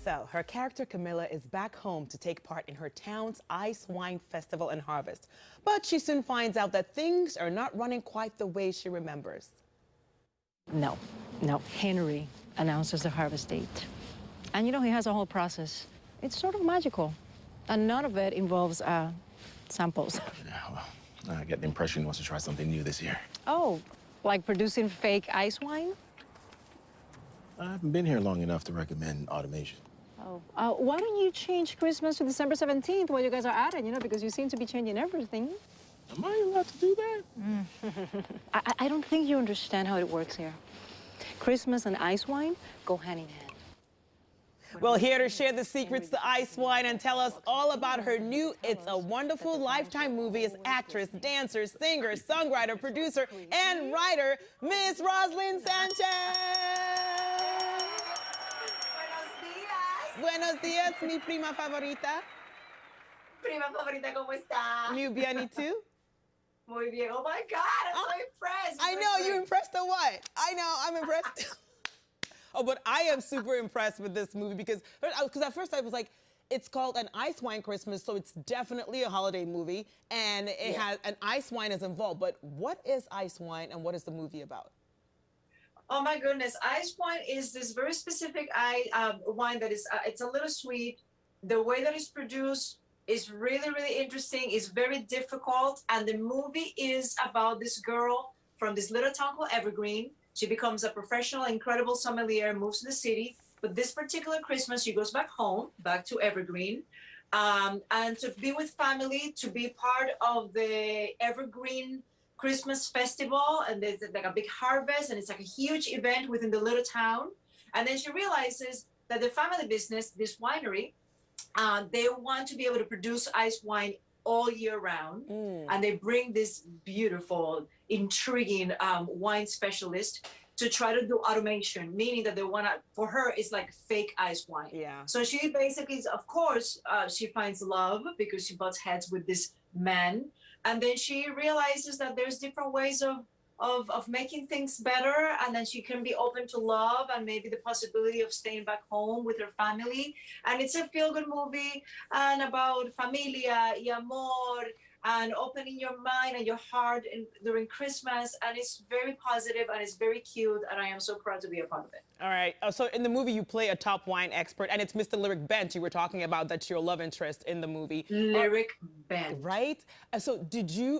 So, her character Camila is back home to take part in her town's ice wine festival and harvest. But she soon finds out that things are not running quite the way she remembers. No, no. Henry announces the harvest date. And you know, he has a whole process. It's sort of magical. And none of it involves samples. Yeah, well, I get the impression he wants to try something new this year. Oh, like producing fake ice wine? I haven't been here long enough to recommend automation. Oh, why don't you change Christmas to December 17th while you guys are at it, you know, because you seem to be changing everything. Am I allowed to do that? I don't think you understand how it works here. Christmas and ice wine go hand in hand. Well, here to share the secrets to ice wine and tell us all about her new It's a Wonderful Lifetime movie is actress, dancer, singer, songwriter, producer, and writer, Miss Roselyn Sanchez. Buenos días, mi prima favorita. Prima favorita, ¿cómo está? Muy bien, ¿y tú? Muy bien. Oh my God, I'm so impressed. I know, you impressed or what? I know, I'm impressed. Oh, but I am super impressed with this movie because at first I was like, it's called An Ice Wine Christmas, so it's definitely a holiday movie, and it has an ice wine is involved. But what is ice wine, and what is the movie about? Oh my goodness, ice wine is this very specific wine that is, it's a little sweet. The way that it's produced is really, really interesting. It's very difficult. And the movie is about this girl from this little town called Evergreen. She becomes a professional, incredible sommelier, moves to the city. But this particular Christmas, she goes back home, back to Evergreen, and to be with family, to be part of the Evergreen Christmas festival, and there's like a big harvest, and it's like a huge event within the little town. And then she realizes that the family business, this winery, they want to be able to produce ice wine all year round. And they bring this beautiful, intriguing wine specialist to try to do automation, meaning that they want to, for her, it's like fake ice wine. Yeah. So she basically, of course, she finds love because she butts heads with this man. And then she realizes that there's different ways of making things better, and then she can be open to love and maybe the possibility of staying back home with her family. And it's a feel-good movie and about familia y amor and opening your mind and your heart during Christmas. And it's very positive and it's very cute, and I am so proud to be a part of it. All right. So in the movie, you play a top wine expert, and it's Mr. Lyric Bent you were talking about. That's your love interest in the movie. Lyric Bent. Right? So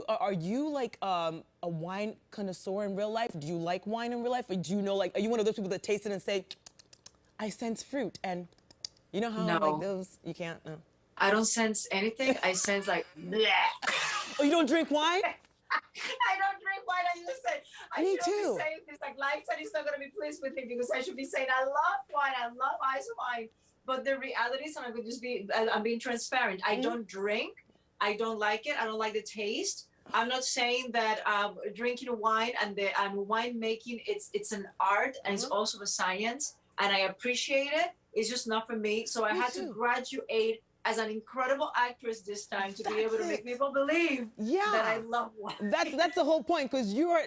are you like a wine connoisseur in real life? Do you like wine in real life? Or do you know, like, are you one of those people that taste it and say, I sense fruit? And you know how, like, those, you can't, no. I don't sense anything. I sense like, bleh. Oh, you don't drink wine? I don't drink wine. I used to say, I Me shouldn't too. be saying this. Like, Lifetime is not going to be pleased with me because I should be saying, I love wine. I love ice wine. But the reality is, and I'm being transparent. I don't drink. I don't like it. I don't like the taste. I'm not saying that drinking wine and wine making, it's an art and it's also a science. And I appreciate it. It's just not for me. So I had to graduate as an incredible actress this time to be able to make people believe that I love wine. That's the whole point, because you're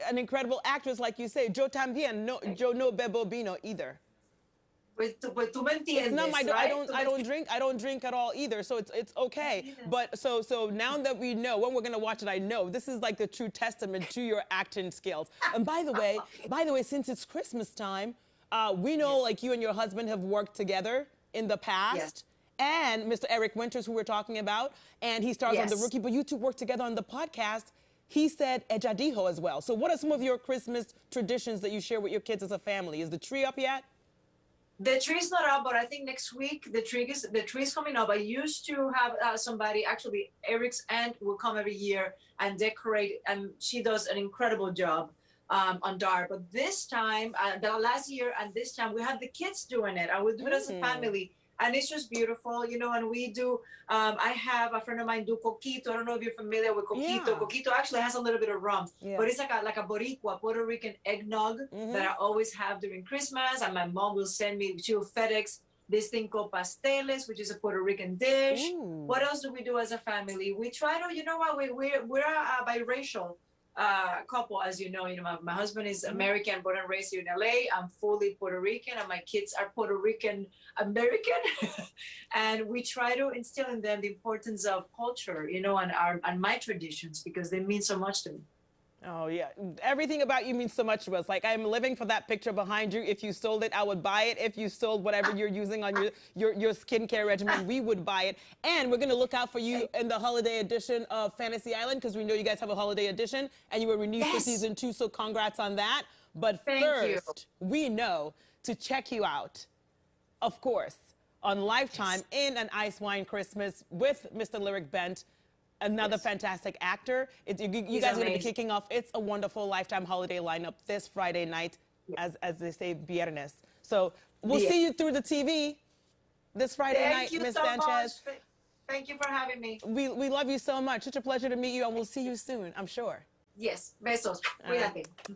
an incredible actress, like you say. Yo también, no, yo no bebo vino either. Pues tú me entiendes, No, right? I don't drink at all either, so it's okay. But so now that we know, when we're gonna watch it, I know this is like the true testament to your acting skills. And by the way, since it's Christmas time, we know like you and your husband have worked together in the past. Yes. And Mr. Eric Winters, who we're talking about, and he stars on The Rookie, but you two work together on the podcast. He said Ella dijo as well. So what are some of your Christmas traditions that you share with your kids as a family? Is the tree up yet? The tree's not up, but I think next week the tree is coming up. I used to have somebody, actually Eric's aunt will come every year and decorate, and she does an incredible job on Dar. But this time, the last year and this time, we have the kids doing it. I will do it as a family. And it's just beautiful, you know, and we do, I have a friend of mine do coquito. I don't know if you're familiar with coquito. Yeah. Coquito actually has a little bit of rum, but it's like a Boricua, Puerto Rican eggnog that I always have during Christmas. And my mom will send me, she'll FedEx this thing called pasteles, which is a Puerto Rican dish. What else do we do as a family? We try to, you know what, we're biracial. couple, as you know. My husband is American, born and raised here in LA. I'm fully Puerto Rican, and my kids are Puerto Rican American. And we try to instill in them the importance of culture, and my traditions, because they mean so much to me. Oh, yeah. Everything about you means so much to us. Like, I'm living for that picture behind you. If you sold it, I would buy it. If you sold whatever you're using on your skincare regimen, we would buy it. And we're going to look out for you in the holiday edition of Fantasy Island, because we know you guys have a holiday edition, and you were renewed for season 2, so congrats on that. But first, we know to check you out, of course, on Lifetime in An Ice Wine Christmas with Mr. Lyric Bent. Another fantastic actor. You guys are going to be kicking off It's a Wonderful Lifetime holiday lineup this Friday night, as they say, viernes. So we'll see you through the TV this Friday night, Miss Sanchez. Thank you for having me. We love you so much. Such a pleasure to meet you, and we'll see you soon, I'm sure. Yes. Besos. Cuídate. Bye.